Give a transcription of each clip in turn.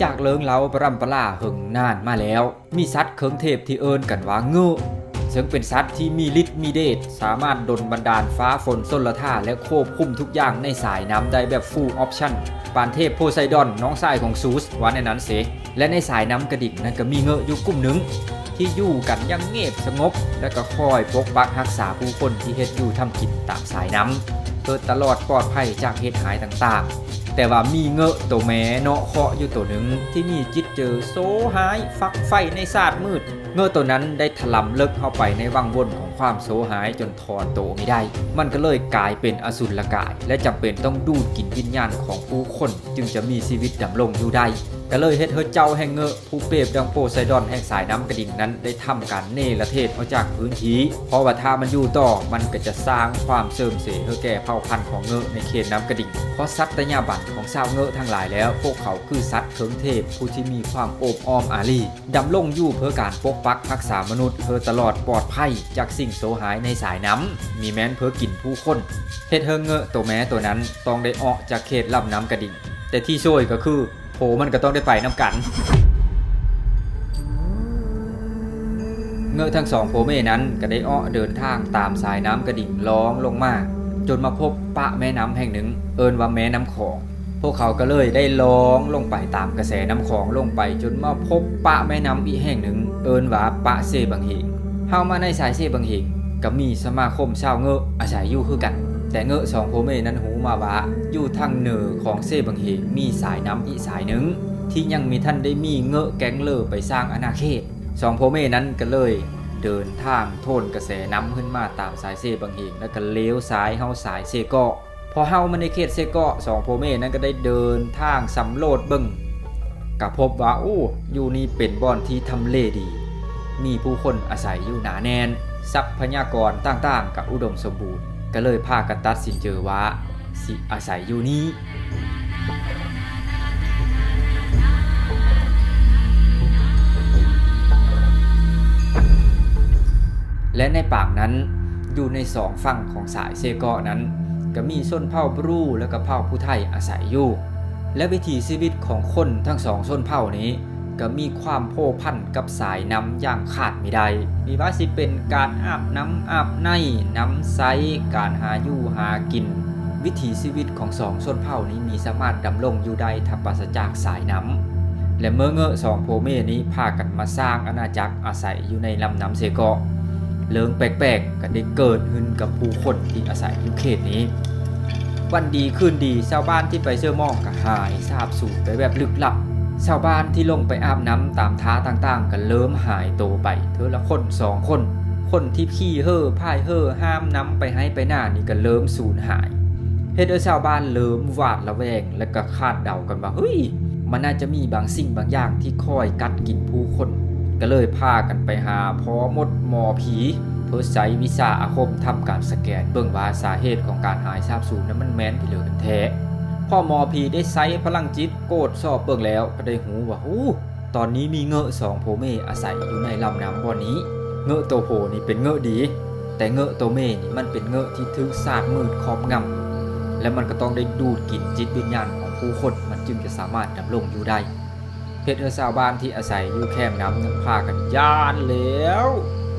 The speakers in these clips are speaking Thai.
จากเลิงเล้าปรำปลาหึงนานมาแล้วมีสัตว์เคิงเทพที่เอิ้นกันว่าเงือซึ่งเป็นสัตว์ที่มีฤทธิ์มีเดชสามารถดลบันดาลฟ้าฝนส้นละท่าและควบคุมทุกอย่างในสายน้ำได้แบบ full option ปานเทพโพไซดอนน้องชายของซูสว่าในนั้นเสและในสายน้ำกระดิ่งนั้นก็มีเงืออยู่กลุ่มหนึ่งที่อยู่กันอย่างเงียบสงบและก็คอยปกปักรักษาผู้คนที่เฮ็ดอยู่ทำกินตามสายน้ำเพื่อตลอดปลอดภัยจากเหตุหายต่างๆแต่ว่ามีเงอะตัวแม่เนาะเคาะอยู่ตัวหนึ่งที่มีจิตเจอโซหายฟักไฟในศาสตร์มืดเงอะตัวนั้นได้ถลำลึกเข้าไปในวังวนของความโซหายจนถอนตัวไม่ได้มันก็เลยกลายเป็นอสุรกายและจำเป็นต้องดูดกินวิญญาณของผู้คนจึงจะมีชีวิตดำรงอยู่ได้ก็เลยเฮ็ดให้เจ้าแห่งเงอะผู้เปรียบดังโพไซดอนแห่งสายน้ำกระดิ่งนั้นได้ทำการเนรเทศออกจากพื้นที่เพราะว่าถ้ามันอยู่ต่อมันก็จะสร้างความเสื่อมเสียให้แก่เผ่าพันธุ์ของเงอะในเขตน้ำกระดิ่งเพราะสัตยาบันของชาวเงอะทั้งหลายแล้วพวกเขาคือสัตว์เถิงเทพผู้ที่มีความโอบอ้อมอารีดำรงอยู่เพื่อการปกปักรักษามนุษย์เพื่อตลอดปลอดภัยจากสิ่งโสหายในสายน้ำมีแม้นเพื่อกินผู้คนเฮ็ดให้เงอะตัวแม้ตัวนั้นต้องได้ออกจากเขตลำน้ำกระดิ่งแต่ที่ช่วยก็คือโผมันก็ต้องได้ไปน้ำกันเงอะทั้งสองโผเม่นั้นก็ได้อ้อเดินทางตามสายน้ำกระดิ่งล้องลงมาจนมาพบปะแม่น้ำแห่งหนึ่งเอิ้นว่าแม่น้ำของพวกเขาก็เลยได้ล้องลงไปตามกระแสน้ำของลงไปจนมาพบปะแม่น้ำอีกแห่งหนึ่งเอิ้นว่าปะเซบังเหงเฮามาในสายเซบังเหงก็มีสมาคมชาวเงอะอาศัยอยู่คือกันแต่เงอะสองโผเม่นั้นหูมาว่าอยู่ทางเหนือของเซบังเหงมีสายน้ำอีกสายหนึ่งที่ยังมีท่านได้มีเงอะแก๊งเลอไปสร้างอาณาเขตสองโผเม่นั้นก็เลยเดินทางโทนกระแสน้ำขึ้นมาตามสายเซบังเหงแล้วก็เลี้ยวซ้ายเฮาสายเซเกาะพอเฮามาในเขตเซเกาะสองโผเม่นั้นก็ได้เดินทางสำรวจเบิ่งก็พบว่าอยู่นี่เป็นบ่อนที่ทำเลดีมีผู้คนอาศัยอยู่หนาแน่นทรัพยากรต่างๆกับอุดมสมบูรณ์ก็เลยพากันตัดสินใจว่าสิอาศัยอยู่นี้และในปากนั้นอยู่ในสองฝั่งของสายเซเกาะนั้นก็มีชนเผ่าบรูและก็เผ่าผู้ไทยอาศัยอยู่และวิถีชีวิตของคนทั้งสองชนเผ่านี้ก็มีความโพ่พันกับสายน้ำอย่างขาดมิได้มีว่าสิเป็นการอาบน้ำอาบในน้ำใสการหาอยู่หากินวิถีชีวิตของสองชนเผ่านี้มีสามารถดำรงอยู่ได้ถ้าปราศจากสายน้ำและเมื่อเงอะสองโผเม่นี้พากันมาสร้างอาณาจักรอาศัยอยู่ในลำน้ำเซเกาะเรื่องแปลกๆก็ได้เกิดขึ้นกับผู้คนที่อาศัยอยู่เขตนี้วันดีคืนดีชาวบ้านที่ไปเชื่อมองก็หายสาบสูญไปแบบลึกลับชาวบ้านที่ลงไปอาบน้ำตามท้าต่างๆก็เริ่มหายตัวไปเทอละคนสองคนคนที่ขี่เฮ่อพายเฮ่อห้ามน้ำไปให้ไปหน้านี่ก็เริ่มสูญหายเฮ็ดให้ชาวบ้านเริ่มหวาดระแวงและก็คาดเดากันว่าเฮ้ยมันน่าจะมีบางสิ่งบางอย่างที่คอยกัดกินผู้คนก็เลยพากันไปหาพ่อมดหมอผีเพื่อใช้วิชาอาคมทำการสแกนเบิ่งว่าสาเหตุของการหายสาบสูญนั้นมันแม่นที่เหลือกันแท้พ่อหมอผีได้ใช้พลังจิตโกดสอบเบิ่งแล้วก็ได้หูว่าตอนนี้มีเงอะสองโผเม่อาศัยอยู่ในลำน้ำบ่อนี้เงอะตัวโผนี่เป็นเงอะดีแต่เงอะตัวเม่นี่มันเป็นเงอะที่ถึกศาสตร์มืดครอบงำและมันก็ต้องได้ดูดกินจิตวิญญาณของผู้คนมันจึงจะสามารถดำรงอยู่ได้เฮ็ดให้ชาวบ้านที่อาศัยอยู่แคมป์น้ำนั้นพากันย่านแล้ว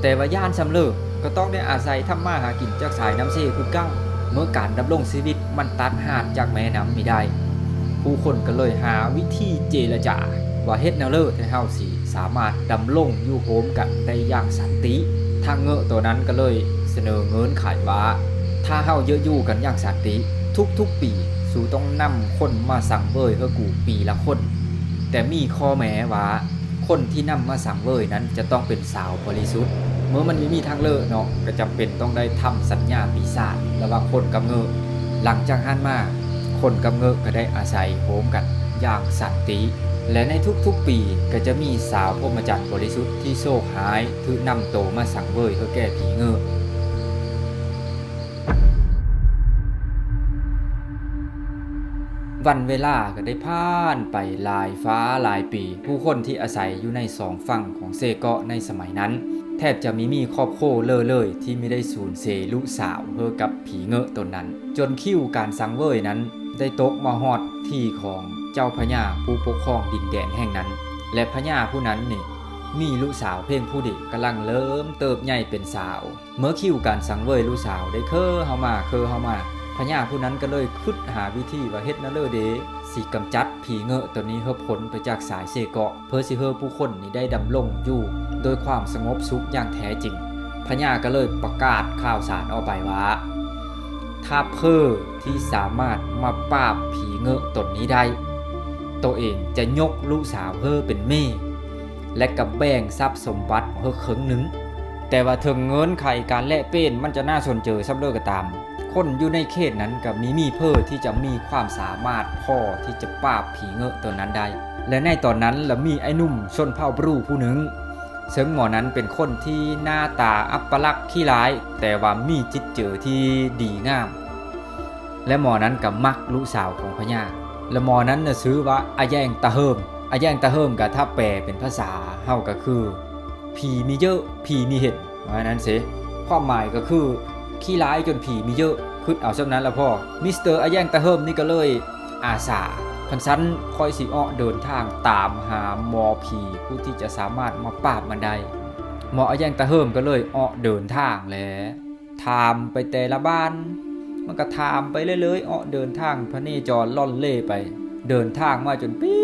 แต่ว่าย่านสำเร็จก็ต้องได้อาศัยทำมาหากินจากสายน้ำเซคือเก้าเมื่อการดำรงชีวิตมันตัดขาดจากแม่น้ำไม่ได้ผู้คนก็เลยหาวิธีเจรจาว่าเฮ็ดแนวเลิศให้เฮาสิสามารถดำรงอยู่โฮมกันได้อย่างสันติทางเงอะตัวนั้นก็เลยเสนอเงินขายว่าถ้าเฮาเยอะอยู่กันอย่างสันติทุกปีสู่ต้องนำคนมาสั่งเวยเพื่อกูปีละคนแต่มีข้อแม้ว่าคนที่นำมาสั่งเวยนั้นจะต้องเป็นสาวบริสุทธิ์เมื่อมันไม่มีทางเลือกเนาะก็จำเป็นต้องได้ทำสัญญาปีศาจระหว่างคนกับเงอะหลังจากนั้นมาคนกับเงอะก็ได้อาศัยโฮมกันอย่างสันติและในทุกๆปีก็จะมีสาวพรหมจรรย์บริสุทธิ์ที่โชคหายถือนำโตมาสั่งเวยเพื่อแก้ผีเงอะวันเวลาก็ได้ผ่านไปหลายฟ้าหลายปีผู้คนที่อาศัยอยู่ในสองฝั่งของเซเกาะในสมัยนั้นแทบจะมีครอบครัวเลยที่ไม่ได้สูญเสียลูกสาวเพื่อกับผีเงอะตนนั้นจนคิวการสังเวยนั้นได้ตกมาฮอดที่ของ เจ้าพญาผู้ปกครองดินแดนแห่งนั้นและพญาผู้นั้นนี่มีลูกสาวเพียงผู้เดียวกำลังเริ่มเติบใหญ่เป็นสาวเมื่อคิวการสังเวยลูกสาวได้เฮามาพญาผู้นั้นก็เลยคิดหาวิธีว่าเฮ็ดนั่นเลยเด้สิกำจัดผีเงอะตัวนี้เฮาพ้นไปจากสายเซเกาะเพื่อสิเฮาผู้คนนี่ได้ดำรงอยู่โดยความสงบสุขอย่างแท้จริงพญาก็เลยประกาศข่าวสารออกไปว่าถ้าเพื่อที่สามารถมาปราบผีเงอะตนนี้ได้ตัวเองจะยกลูกสาวเฮอเป็นแม่และกับแบ่งทรัพย์สมบัติเฮอครึ่งหนึ่งแต่ว่าถึงเงินไขการแลกเปลี่ยนมันจะน่าสนใจซับเลิกก็ตามคนอยู่ในเขตนั้นกับมีเพื่อที่จะมีความสามารถพอที่จะปราบผีเงอะตัวนั้นได้และในตอนนั้นละมีไอ้หนุ่มชนเผ่าบรูผู้หนึ่งซึ่งหมอนั้นเป็นคนที่หน้าตาอัปลักษณ์ขี้ร้ายแต่ว่ามีจิตเจอที่ดีงามและหมอนั้นก็มักลูกสาวของพญาและหมอนั้นน่ะชื่อว่าอาแยงตะเฮิมก็ถ้าแปลเป็นภาษาเฮาก็คือผีมีเยอะผีมีเห็นว่านั้นสิความหมายก็คือขี้ร้ายจนผีมีเยอะคิดเอาซะนั้นละพ่อมิสเตอร์อาแยงตะเฮิมนี่ก็เลยอาสาคันซันคอยสิอ้อเดินทางตามหาหมอผีผู้ที่จะสามารถมาปราบมันได้หมออาแยงตะเฮิมก็เลยอ้อเดินทางแหละถามไปแต่ละบ้านมันก็ถามไปเรื่อยๆอ้อเดินทางพระเนจรล่อนเล่ไปเดินทางมาจนปี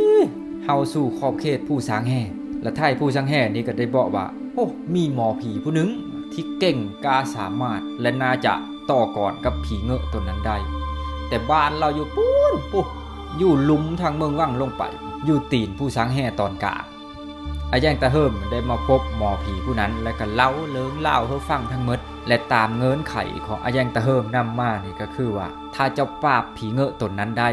เฮาสู่ขอบเขตผู้สางแห่และท้ายผู้สางแห่นี่ก็ได้บอกว่าโอ้มีหมอผีผู้หนึ่งที่เก่งกล้าสามารถและน่าจะต่อก่อนกับผีเงอะตัวนั้นได้แต่บ้านเราอยู่ปุ๊อยู่ลุมทางเมืองว่างลงไปอยู่ตีนผู้สางแห่ตอนกลางอาแยงตะเฮิมได้มาพบหมอผีผู้นั้นและก็เล่าเให้ฟังทั้งหมดและตามเงื่อนไขของอาแยงตะเฮิมนำมานี่ก็คือว่าถ้าเจ้าปราบผีเงอะตนนั้นได้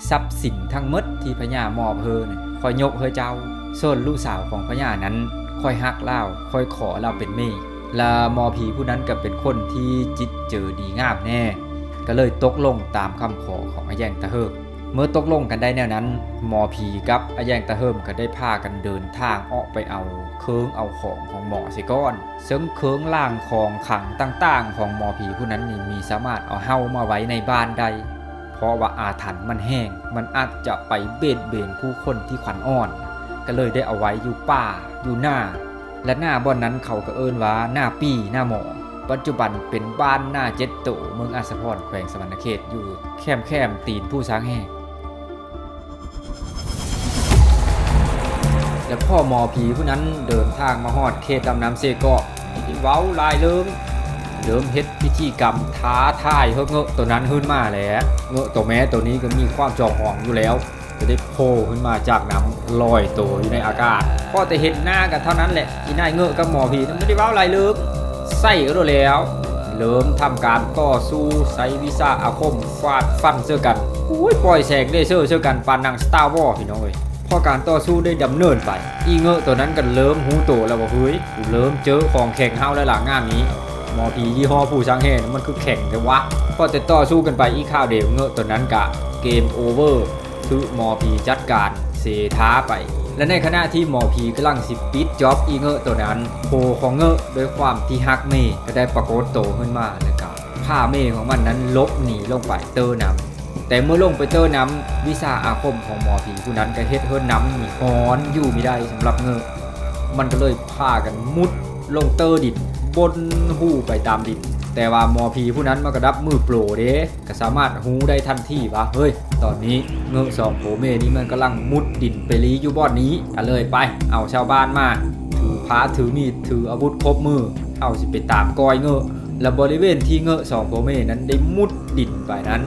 ทรัพย์สินทั้งหมดที่พญามอบเฮอเนี่ยคอยยกเฮอเจ้าส่วนลูกสาวของพญานั้นคอยฮักเล่าคอยขอเล่าเป็นเมย์และหมอผีผู้นั้นก็เป็นคนที่จิตเจอดีงามแน่ก็เลยตกลงตามคำขอของอาแยงตะเฮิมเมื่อตกลงกันได้แนวนั้นหมอผีกับอาแยงตะเฮิมก็ได้พากันเดินทางออกไปเอาเครื่องเอาของหมอสิก้อนซึ่งเครื่องล่างของขังต่างๆของหมอผีผู้นั้นนี่มีสามารถเอาเฮามาไว้ในบ้านได้เพราะว่าอาถรรพ์มันแห้งมันอาจจะไปเบียดเบียนผู้คนที่ขวัญอ่อนก็เลยได้เอาไว้อยู่ป่าอยู่หน้าและหน้าบ่อนนั้นเขาก็เอิ้นว่าหน้าปี้หน้าหมอปัจจุบันเป็นบ้านหน้าเจ็ดโตเมืองอัสสพรแขวงสวรรณเขตอยู่แคมตีนผู้สางแห่และพ่อหมอผีผู้นั้นเดินทางมาฮอดเขตดำน้ำเซเกาะที่เว้าลายเริ่มเฮ็ดพิธีกรรมท้าทายเฮาเงอะตัวนั้นขึ้นมาแล้วเงอะตัวแม้ตัวนี้ก็มีความจองหองอยู่แล้วจะได้โผล่ขึ้นมาจากน้ำลอยตัวอยู่ในอากาศพอแต่เห็นหน้ากันเท่านั้นแหละอีนายเงอะกับหมอผีนั้นไม่ได้เว้าลายเริ่มใส่ก็แล้วเริ่มทำการต่อสู้ใช้วิชาอาคมฟาดฟันเสื้อกันปล่อยแสงเลเซอร์เสื้อกันปานหนัง Star Wars พี่น้องเอ้ยพอการต่อสู้ได้ดำเนินไปอีเงอะตัวนั้นก็เริ่มหูโตแล้วว่าเฮ้ยกูเริ่มเจอของแข่งเฮาแล้วล่ะงานนี้หมอผียี่ห้อผู้ช้างแห่มันคือแข่งแต่วะพอจะต่อสู้กันไปอีข้าวเดียวเงอะตัวนั้นกะเกมโอเวอร์คือหมอผีจัดการเสท้าไปและในขณะที่หมอผีกำลังสิปิดจ็อบอีเงอะตัวนั้นโผของเงอะด้วยความที่ฮักเมย์ก็ได้ปรากฏโตขึ้นมาแล้วก็ผ้าเมย์ของมันนั้นลบหนีลงไปเตอร์น้ำแต่เมื่อลงไปเตอร์น้ำวิชาอาคมของหมอผีผู้นั้นก็เฮ็ดให้น้ำนี่ฮ้อนอยู่ไม่ได้สำหรับเงอะมันก็เลยพากันมุดลงเตอร์ดินบนหูไปตามดินแต่ว่าหมอผีผู้นั้นมันก็ดับมือโปรเด้ก็สามารถหูได้ทันทีว่าเฮ้ยตอนนี้เงอะสองโผเมนี่มันกำลังมุดดินไปลีอยู่บ่อนนี้กันเลยไปเอาชาวบ้านมาถือพาถือมีดถืออาวุธครบมือเอาสิไปตามกอยเงอะและบริเวณที่เงอะสองโผเมนั้นได้มุดดินไปนั้น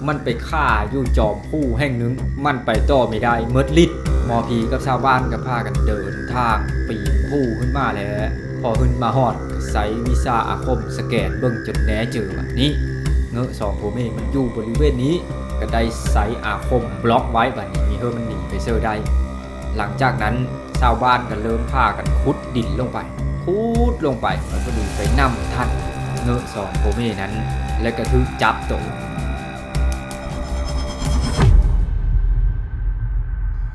มันไปฆ่าอยู่จอมผู้แห่งหนึ่งมันไปต่อไม่ได้เมิดฤทธิ์หมอผีกับชาวบ้านก็พากันเดินทางปีนผู้ขึ้นมาแล้วพอขึ้นมาฮอดใส่วิชาอาคมสแกนเบิ่งจนแน่เจอแบบนี้เงอะสองโผเมมันอยู่บริเวณนี้ก็ได้ใส่อาคมบล็อกไว้แบบนี้มีเฮอมันหนีไปเซอร์ได้หลังจากนั้นชาวบ้านก็เริ่มพากันขุดดินลงไปแล้วก็ดูไปนำท่านเงอะสองโผเมนั้นและก็ถูกจับตัว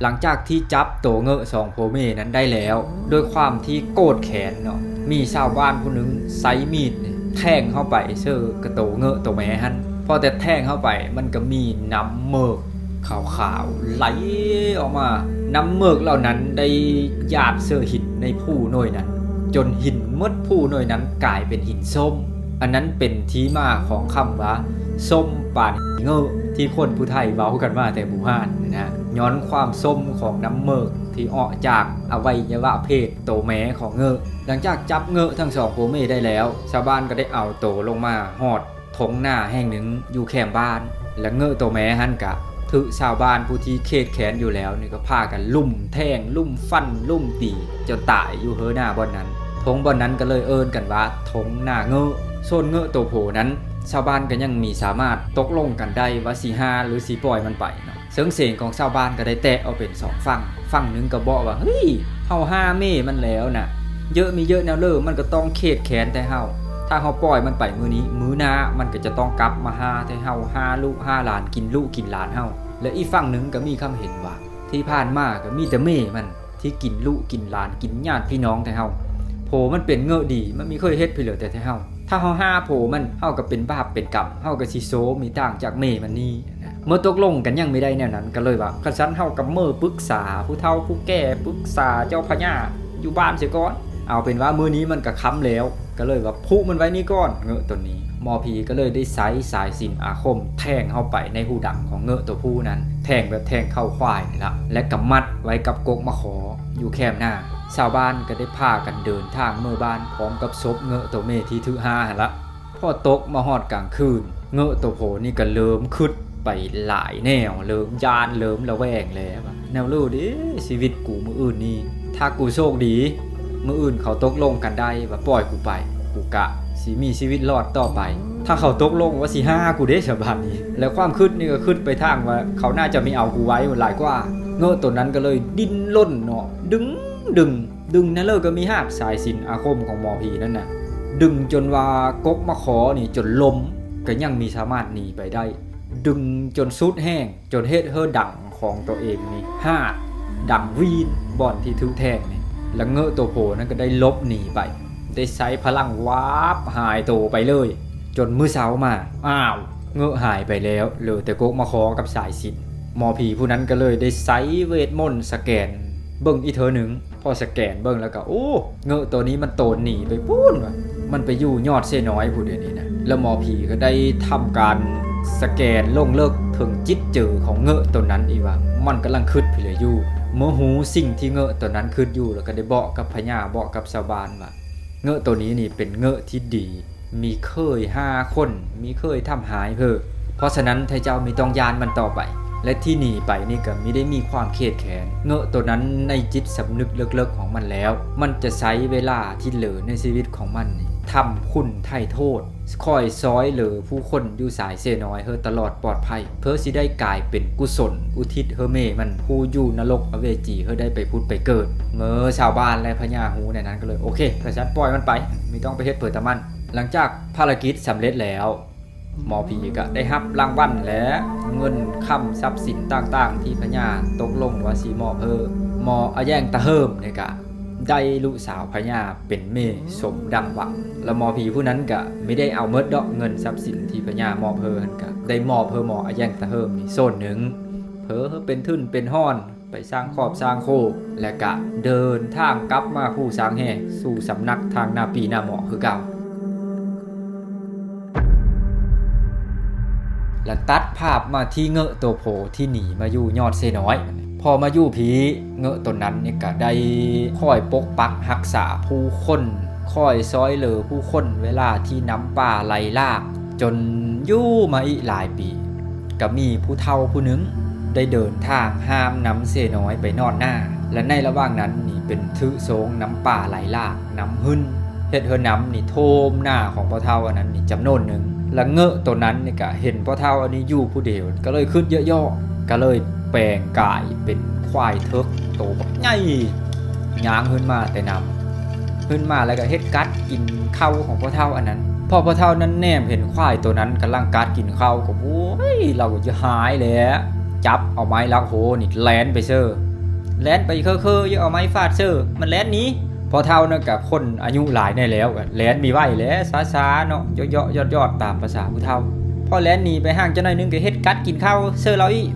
หลังจากที่จับตัวเงอะสองโผเมนั้นได้แล้วด้วยความที่โกรธแค้นเนาะมีชาวบ้านผู้หนึ่งไซมีดแทงเข้าไปเสื้อกระโตเงอะตัวแม่หันพอแต่แทงเข้าไปมันก็มีน้ำเมิก ขาวๆไหลออกมาน้ำเมือกเหล่านั้นได้หยาดเสื้อหินในผู้น้อยนั้นจนหินมดผู้น้อยนั้นกลายเป็นหินส้มอันนั้นเป็นที่มาของคำว่าส้มปานเงอะที่คนผู้ไทยเว้ากันมาแต่โบราณนะย้อนความส้มของน้ำเมือกที่ออกจากอวัยวะเพศโตแม้ของเงอะหลังจากจับเงอะทั้งสองโปเม่ได้แล้วชาวบ้านก็ได้เอาโตลงมาหอดทงหน้าแห่งหนึ่งอยู่แคมบ้านและเงอะโตแม้หันกะถือชาวบ้านผู้ที่เครียดแค้นอยู่แล้วนี่ก็พากันลุ่มแทงลุ่มฟันลุ่มตีจนตายอยู่เฮอหน้าบ่อนนั้นทงบ่อนนั้นก็เลยเอิ้นกันว่าทงหน้าเงอะโซนเงอะโตโผนั้นชาวบ้านก็ยังมีสามารถตกลงกันได้ว่าสิหาหรือสิปล่อยมันไปเนาะเสียงเสียงของชาวบ้านก็ได้แตกเอาเป็น2ฝั่งนึงก็บอกว่าเฮ้ยเฮาห้าเม่มันแล้วน่ะเยอะมีเยอะแนวเลิมันก็ต้องเครียดแค้นแต่เฮาถ้าเฮาปล่อยมันไปมื้อนี้มื้อหน้ามันก็จะต้องกลับมาหาแต่เฮาหาลูกหาหลานกินลูกกินหลานเฮาและอีกฝั่งนึงก็มีคำเห็นว่าที่ผ่านมาก็มีแต่เม่มันที่กินลูกกินหลานกินญาติพี่น้องแต่เฮาโผมันเป็นเงอะดีมันมีเคยเฮ็ดพี่เหลือแต่เฮาถ้าเฮาห้าโผมันเฮาก็เป็นบาปเป็นกรรมเฮาก็สิโซมีต่างจากเม่มันนี่เมื่อตกลงกันยังไม่ได้แนวนั้นก็เลยว่าคันซันเฮากับเมื่อปรึกษาผู้เฒ่าผู้แก่ปรึกษาเจ้าพญาอยู่บ้านเสียก่อนเอาเป็นว่ามื้อนี้มันก็ค้ำแล้วก็เลยว่าพุมันไว้นี่ก่อนเงอะตัวนี้หมอผีก็เลยได้ใช้สายสิญจน์อาคมแทงเข้าไปในหูดังของเงอะตัวผู้นั้นแทงแบบแทงเข้าควายนี่ละและกำมัดไว้กับกกมะขออยู่แคมหน้าชาวบ้านก็ได้พากันเดินทางเมื่อบ้านพร้อมกับศพเงอะตัวเมที่ถือหาหั่นละพอตกมาฮอดกลางคืนเงอะตัวโผนี่ก็เริ่มคึดไปหลายแนวเริ่มยานเริ่มระแวงแล้วแนวรู้ดิชีวิตกูมื้ออื่นนี่ถ้ากูโชคดีมื้ออื่นเขาตกลงกันได้ว่าปล่อยกูไปกูกะสิมีชีวิตรอดต่อไปถ้าเขาตกลงว่าสิหากูเด้ฉบับนี้แล้วความคิดนี่ก็คิดไปทางว่าเขาน่าจะมีเอากูไว้หลายกว่าเงอะตัวนั้นก็เลยดิ้นร่นเนาะดึงนั่นเลยก็มีหากสายสิญจน์อาคมของหมอผีนั่นน่ะดึงจนว่ากกมะขอนี่จนล้มก็ยังมีสามารถหนีไปได้ดึงจนสุดแห้งจนเฮ็ดเฮอดังของตัวเองนี่ห้าดังวีนบ่อนที่ถือแทงนี่แล้วเงอะตัวโผนั้นก็ได้ลบหนีไปได้ใช้พลังวาบหายตัวไปเลยจนมื้อเช้ามาอ้าวเงอะหายไปแล้วเหลือแต่กกมะขอกับสายสิญจน์หมอผีผู้นั้นก็เลยได้ใช้เวทมนต์สแกนเบิ่งอีเธอหนึ่งพอสแกนเบิ่งแล้วก็โอ้เงอะตัวนี้มันโตนหนีไปปุ้นว่ะมันไปอยู่ยอดเสน้อยผู้เดียวนี้นะแล้วหมอผีก็ได้ทำการสแกนลงเลิกถึงจิตเจอของเงอะตัวนั้นอีว่ามันกำลังคิดพี่เลยอยู่เมื่อหูสิ่งที่เงอะตัวนั้นคิดอยู่แล้วก็ได้บอกกับพญาบอกกับชาวบ้านว่าเงอะตัวนี้นี่เป็นเงอะที่ดีมีเคย5คนมีเคยทำหายเพราะฉะนั้นไทเจ้ามีต้องยานมันต่อไปและที่หนีไปนี่ก็ไม่ได้มีความเครียดแค้นเงอะตัวนั้นในจิตสำนึกเลิกๆของมันแล้วมันจะใช้เวลาที่เหลือในชีวิตของมันทำคุณไถ่โทษคอยซ้อยเหลือผู้คนอยู่สายเสน้อยเฮอตลอดปลอดภัยเพื่อสิได้กลายเป็นกุศลอุทิศเฮเมมันผู้อยู่นรกอเวจีเฮอได้ไปพุทธไปเกิดเมื่อชาวบ้านและพญาหูในนั้นก็เลยโอเคพระชัดปล่อยมันไปไม่ต้องไปเฮ็ดเปิดตะมันหลังจากภารกิจสำเร็จแล้วหมอผีก็ได้รับรางวัลและเงินคำทรัพย์สินต่างๆที่พญาตกลงว่าสีมอบหมออาแย่งตะเฮิมเนี่ยก็ได้ลูกสาวพญาเป็นเมสมดังหวังแล้วหมอผีผู้นั้นก็ไม่ได้เอาเมิดดอกเงินทรัพย์สินที่พญามอบนั่นก็ได้มอบหมออาแย่งตะเฮิมนี่โซนหนึ่งเป็นทึ่นเป็นห้อนไปสร้างขอบสร้างโคและก็เดินทางกลับมาผู้สร้างแห่สู่สำนักทางนาปีนาหมอคือเก่าและตัดภาพมาที่เงอะตัวโผที่หนีมาอยู่ยอดเสน้อยพอมาอยู่ผีเงอะตัวนั้นนี่ก็ได้คอยปกปักรักษาผู้คนคอยซอยเหลือผู้คนเวลาที่น้ำป่าไหลหลากจนอยู่มาอีกหลายปีก็มีผู้เฒ่าผู้หนึ่งได้เดินทางห้ามน้ำเสน้อยไปนอนหน้าและในระหว่างนั้นนี่เป็นทึโสงน้ำป่าไหลหลากน้ำหึ่นเฮ็ดเฮอน้ำนี่โทมหน้าของพ่อเฒ่าอันนั้นนี่จำนวนหนึ่งและเงอะตัวนั้นนี่ก็เห็นพ่อเฒ่าอันนี้อยู่ผู้เดียวก็เลยคิดเยอะๆก็เลยแปลงกายเป็นควายเทิกโตบักใหญ่ย่างขึ้นมาแต่นำขึ้นมาแล้วก็เฮ็ดกัดกินข้าวของพ่อเฒ่าอันนั้นพอพ่อเฒ่านั้นแนมเห็นควายตัวนั้นกำลังกัดกินข้าวก็โอ้ยเราจะหายแล้วจับเอาไม้ลักโหนี่แล่นไปเซ่อแล่นไปเคอๆอย่าเอาไม้ฟาดเซ่อมันแล่นหนีพอเฒ่านั่นกับคนอายุหลายได้แล้วก็แล่นมีไว้แล้วช้าๆเนาะเยาะๆยอดๆตามภาษาผู้เฒ่าพอแล่นหนีไปห่างจังหน่อยนึงก็เฮ็ดกัดกินข้าวเซ่อเราอีก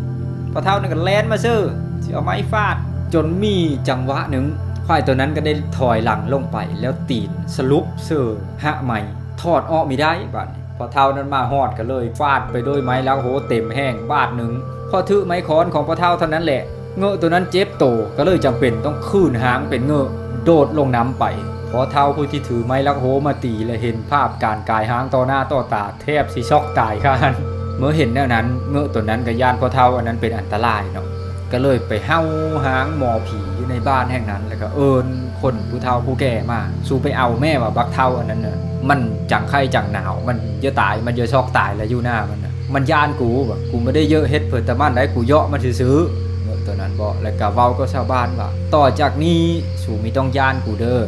พอเท่านั้นก็แล่นมาซื้อสิเอาไม้ฟาดจนมีจังหวะหนึ่งควายตัวนั้นก็ได้ถอยหลังลงไปแล้วตีนสลุปเสือหะใหม่ถอดออกไม่ได้บัดพอเท่านั้นมาฮอดก็เลยฟาดไปด้วยไม้แล้วโหเต็มแห้งบาดหนึ่งพอถือไม้ค้อนของพอเท่าเท่านั้นแหละเงอะตัวนั้นเจ็บโตก็เลยจำเป็นต้องคืนหางเป็นเงอะโดดลงน้ำไปพอเท่าผู้ที่ถือไม้ลักโหมาตีและเห็นภาพการกายหางต่อหน้าต่อตาแทบสิช็อกตายกันเมื่อเห็นแนวนั้นเงอะตัวนั้นก็ย่านพอเท่าอันนั้นเป็นอันตรายเนาะก็เลยไปเห่าหางหมอผีอยู่ในบ้านแห่งนั้นแล้วก็เอิญคนผู้เฒ่าผู้แก่มาสู้ไปเอาแม่ว่าบักเท่าอันนั้นน่ะมันจังไข้จังหนาวมันจะตายมันจะช็อกตายแล้วอยู่หน้ามันน่ะมันย่านกูแบบกูไม่ได้เยอะเฮ็ดเพิ่นแต่บ้านได้กูเยาะมันซื้อเงอะตัวนั้นบอกแล้วก็เว้าก็ชาวบ้านว่าต่อจากนี้สู้มีต้องย่านกูเด้อ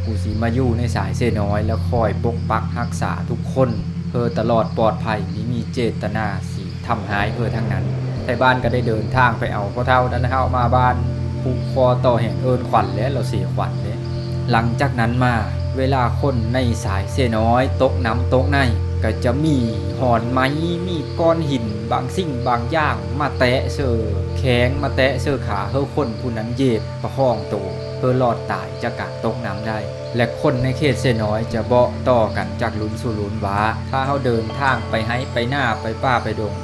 กูสิมาอยู่ในสายเสน้อยแล้วคอยปกปักรักษาทุกคนเพื่อตลอดปลอดภัยมีเจตนาสิทำหายเพื่อทั้งนั้นไทบ้านก็ได้เดินทางไปเอาพ่อเฒ่านั้นเฮามาบ้านผูกคอต่อแห่งเอิญขวัญและเราเสียขวัญเลยหลังจากนั้นมาเวลาคนในสายเสน้อยตกน้ำตกในก็จะมีหอนไม้มีก้อนหินบางสิ่งบางอย่างมาแตะเสือแข้งมาแตะเสือขาเฮาคนผู้นั้นเย็บประคองตัวเพื่อรอดตายจากการตกน้ำได้และคนในเขตเสน้อยจะเบาะต่อกันจากลุ้นสู่ลุ้นว่าถ้าเฮาเดินทางไปให้ไปหน้าไปป่าไปดง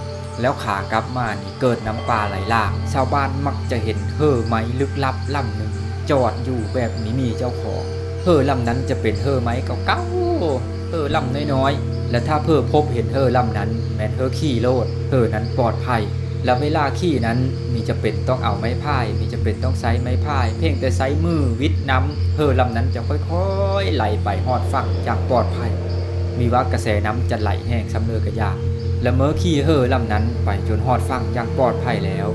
แล้วขากลับมานี่เกิดน้ำป่าไหลหลากชาวบ้านมักจะเห็นเห่อไม้ลึกลับลำหนึ่งจอดอยู่แบบนี้มีเจ้าของเห่อลำนั้นจะเป็นเห่อไม้เก่าๆเห่อลำน้อยๆและถ้าเพิ่อพบเห็นเห่อลำนั้นแม้นเห่อขี่โลดเห่อนั้นปลอดภัยและเวลาขี่นั้นมีจะเป็นต้องเอาไม้พายมีจะเป็นต้องใช้ไม้พายเพียงแต่ใช้มือวิดน้ำเห่อลำนั้นจะค่อยๆไหลไปฮอดฝั่งอย่างปลอดภัยมีว่ากระแสน้ำจะไหลแห้งซ้ำเลือกระยาและเมื่อขี่เห่อลำนั้นไปจนฮอดฝั่งอย่างปลอดภัยแล้ว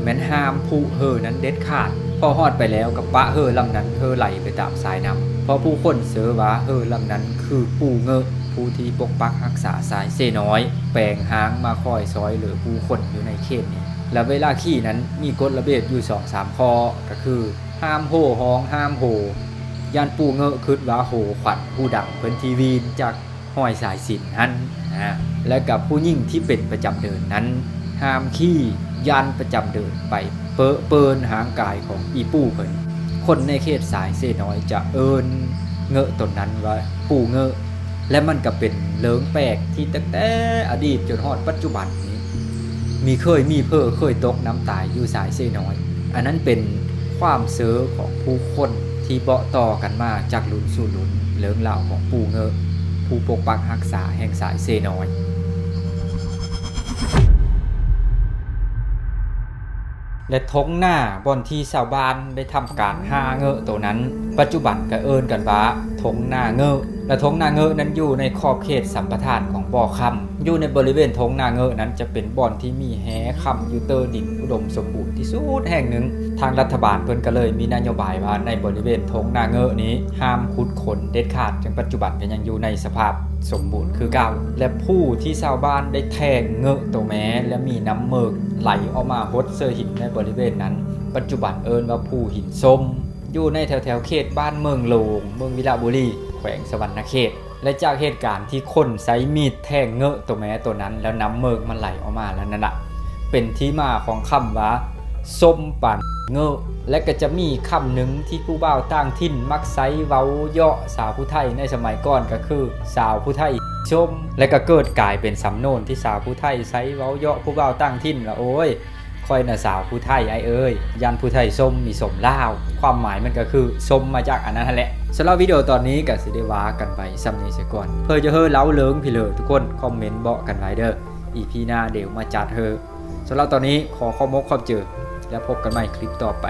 แม้นห้ามผู้เห่อนั้นเด็ดขาดพอฮอดไปแล้วกับปะเห่อลำนั้นเห่อไหลไปตามสายน้ำเพราะผู้คนเสือว่าเห่อลำนั้นคือปู่เงอะผู้ที่ปกปักรักษาสายเสน้อยแปลงหางมาคอยซอยเหลือผู้คนอยู่ในเขตนี้และเวลาขี่นั้นมีกฎระเบียบอยู่ 2-3 ข้อก็คือห้ามโห่ฮ้องห้ามโหย่านปู่เงอะคิดว่าโหขวัญผู้ดังเพิ่นทีวีจากห้อยสายสิญจน์นั้นและกับผู้หญิงที่เป็นประจำเดินนั้นห้ามขี่ยันประจำเดินไปเปิ้นหางกายของอีปู่เพิ่นคนในเขตสายเสน้อยจะเอิ้นเงอะตนนั้นว่าปู่เงอะและมันก็เป็นเรื่องแปลกที่ตั้งแต่อดีตจนฮอดปัจจุบันนี้มีเคยตกน้ำตายอยู่สายเสน้อยอันนั้นเป็นความเสือของผู้คนที่เบาะต่อกันมาจากรุ่นสู่รุ่นเรื่องราวของปู่เงอะผู้ปกปักรักษาแห่งสายเสน้อยและทงหน้าบอนที่ชาวบ้านได้ทำการหาเงอะตัวนั้นปัจจุบันก็เอิ้นกันว่าทงหน้าเงอะและทงหน้าเงอะนั้นอยู่ในขอบเขตสัมปทานของบ่อคำอยู่ในบริเวณทงหน้าเงอะนั้นจะเป็นบ่อนที่มีแหคำอยู่เตอร์ดินอุดมสมบูรณ์ที่สุดแห่งหนึ่งทางรัฐบาลเพิ่นก็เลยมีนโยบายว่าในบริเวณทงหน้าเงอะนี้ห้ามขุดขนเด็ดขาดจนปัจจุบันก็ยังอยู่ในสภาพสมบูรณ์คือเก่าและผู้ที่ชาวบ้านได้แทงเงอะตัวแม้และมีน้ำเมิกไหลออกมาฮดเสื้อหินในบริเวณนั้นปัจจุบันเอิ้นว่าภูหินส้มอยู่ในแถวเขตบ้านเมืองโลงเมืองวิฬาบุรีแขวงสวรรณเขตและจากเหตุการณ์ที่คนใช้มีดแทงเงอะตัวแม้ตัวนั้นแล้วน้ำเมิกมันไหลออกมาแล้วนั่นแหละเป็นที่มาของคำว่าส้มปั่นเงอะและก็จะมีคำหนึ่งที่ผู้บ่าวต่างถิ่นมักใช้เว้าเยาะสาวผู้ไทยในสมัยก่อนก็คือสาวผู้ไทยชมและก็เกิดกลายเป็นสำนวนที่สาวผู้ไทยใช้เว้าเยาะผู้บ่าวต่างถิ่นว่าโอ้ยค่อยน่ะสาวผู้ไทยไอ้เอ้ยยันผู้ไทยส้มมีสมลาวความหมายมันก็คือส้มมาจากอันนั้นแหละสำหรับวิดีโอตอนนี้ก็สิได้ว่ากันไปซ้ำนี้เสียก่อนเพื่อจะเฮอเล้าเลิงพี่เลยทุกคนคอมเมนต์บอกกันไว้เด้อ EP หน้าเดี๋ยวมาจัดเฮอสำหรับตอนนี้ขอมกขอบเจอแล้วพบกันใหม่คลิปต่อไป